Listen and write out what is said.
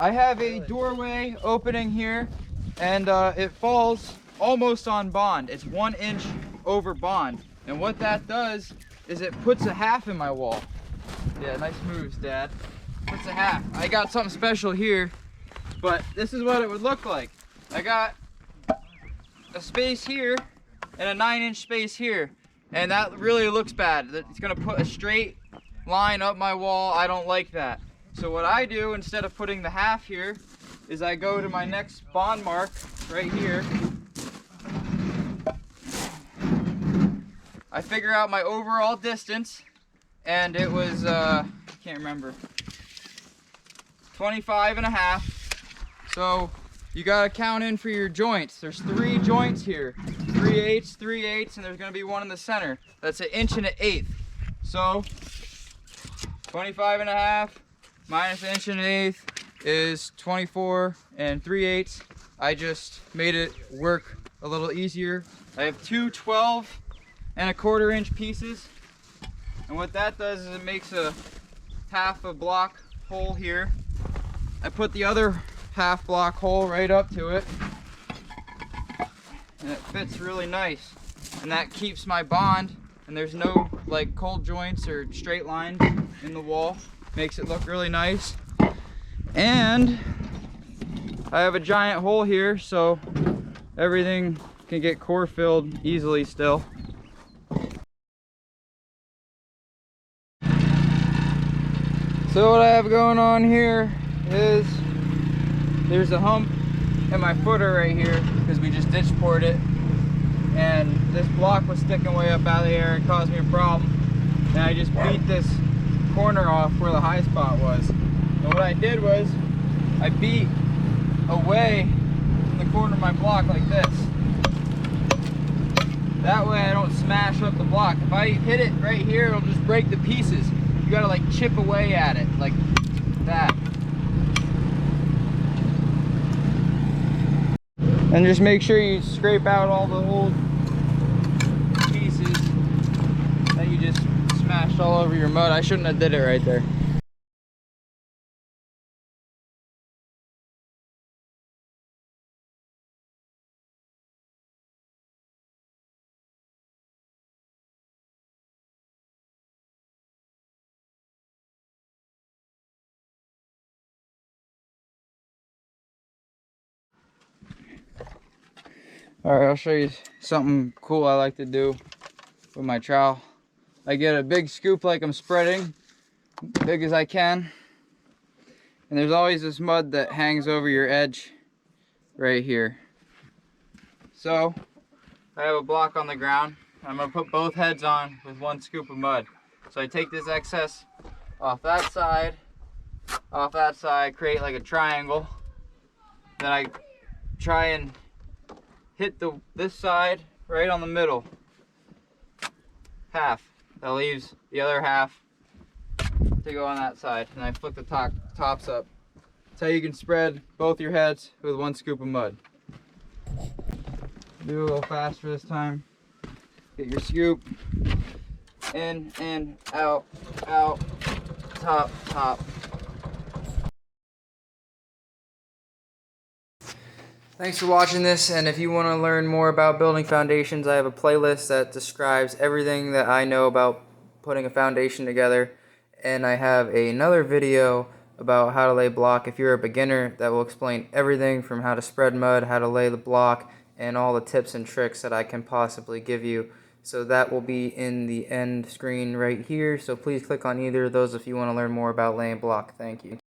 I have a doorway opening here, and it falls almost on bond. It's 1 inch over bond. And what that does is it puts a half in my wall. Yeah, nice moves, Dad. Puts a half. I got something special here, but this is what it would look like. I got a space here and a 9-inch space here, and that really looks bad. It's gonna put a straight line up my wall. I don't like that. So what I do, instead of putting the half here, is I go to my next bond mark right here. I figure out my overall distance, and it was, I can't remember, 25.5. So you gotta count in for your joints. There's 3 joints here, 3/8, 3/8, and there's gonna be one in the center. That's 1 1/8 inch. So 25.5 minus 1 1/8 inch is 24 3/8. I just made it work a little easier. I have 2 12.25 inch pieces, and what that does is it makes a half a block hole here. I put the other half block hole right up to it, and it fits really nice, and that keeps my bond, and there's no like cold joints or straight lines in the wall. Makes it look really nice. And I have a giant hole here, so everything can get core filled easily still. So what I have going on here is there's a hump in my footer right here because we just ditch poured it, and this block was sticking way up out of the air and caused me a problem. And I just beat this corner off where the high spot was. And what I did was I beat away from the corner of my block like this. That way I don't smash up the block. If I hit it right here, it'll just break the pieces. You gotta like chip away at it like that. And just make sure you scrape out all the old pieces that you just smashed all over your mud. I shouldn't have did it right there. Alright, I'll show you something cool I like to do with my trowel. I get a big scoop like I'm spreading, big as I can. And there's always this mud that hangs over your edge right here. So, I have a block on the ground. I'm going to put both heads on with 1 scoop of mud. So I take this excess off that side, create like a triangle. Then I try and hit this side right on the middle. Half. That leaves the other half to go on that side. And I flip the tops up. That's how you can spread both your heads with 1 scoop of mud. Do a little faster this time. Get your scoop. In, out, top, top. Thanks for watching this, and if you want to learn more about building foundations, I have a playlist that describes everything that I know about putting a foundation together, and I have another video about how to lay block if you're a beginner that will explain everything from how to spread mud, how to lay the block, and all the tips and tricks that I can possibly give you. So that will be in the end screen right here, so please click on either of those if you want to learn more about laying block. Thank you.